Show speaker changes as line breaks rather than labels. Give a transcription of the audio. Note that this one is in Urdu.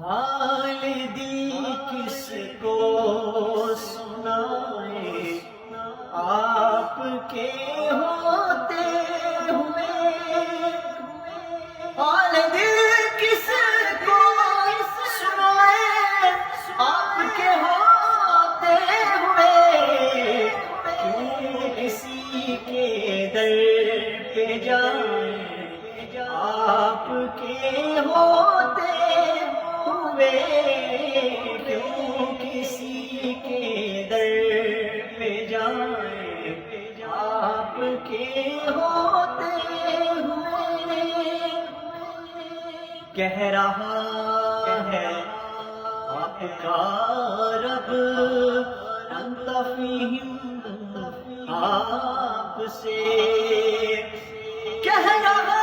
حال دل کس کو سنائے آپ کے ہوتے ہوئے، حال دل کس کو سنائے آپ کے ہوتے ہوئے، کیوں کسی کے در پہ جائیں آپ کے ہوتے ہوئے، کیوں کسی کے در پہ جائیں آپ کے ہوتے ہوئے۔ کہہ رہا ہے آپ کا رب انت فیہم، آپ سے کہہ رہا